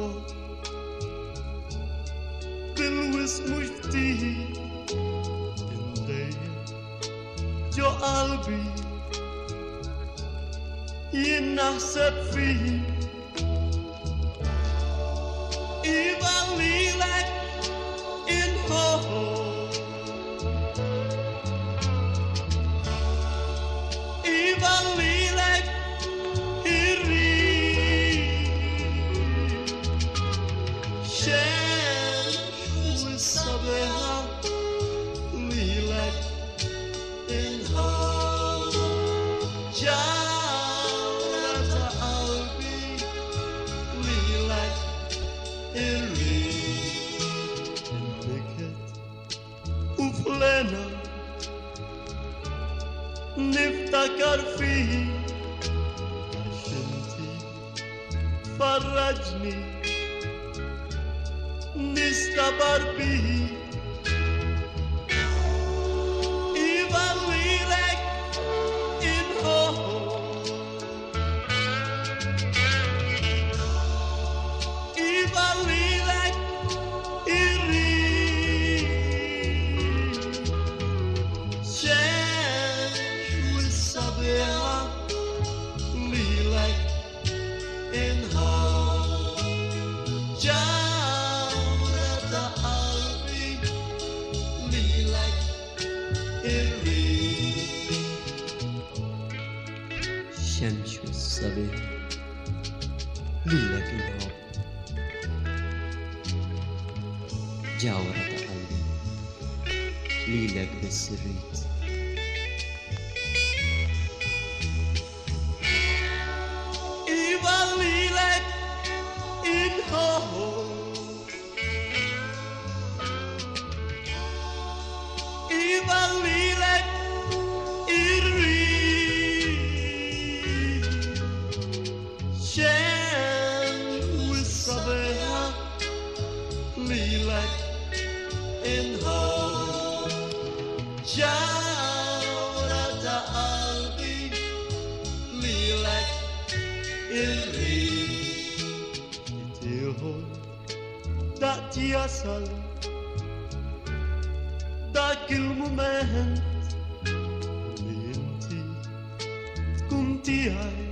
inhobbok bil-wisq mhux ftit hdejk ġo qalbi jien nahseb fik iva lilek inhobb iva lilek irri Xemx sabiha Lilek inhobb Gawra ta' qalbi Lilek irri Fin-niket u fl-hena niftakar fik għax inti tfarragni nistabar bik iva lilek inhobb iva lilek irri Xemx sabiha Lilek inhobb Gawra ta' qalbi Lilek irri Xemx sabiha Lilek inhobb Gawra ta' qalbi Lilek biss irrid iva lilek inhobb iva lilek irri Xemx sabiha Lilek inhobb Gawra ta' qalbi Lilek irri Ftit iehor daqt jasal dak il-mument li inti tkun tieghi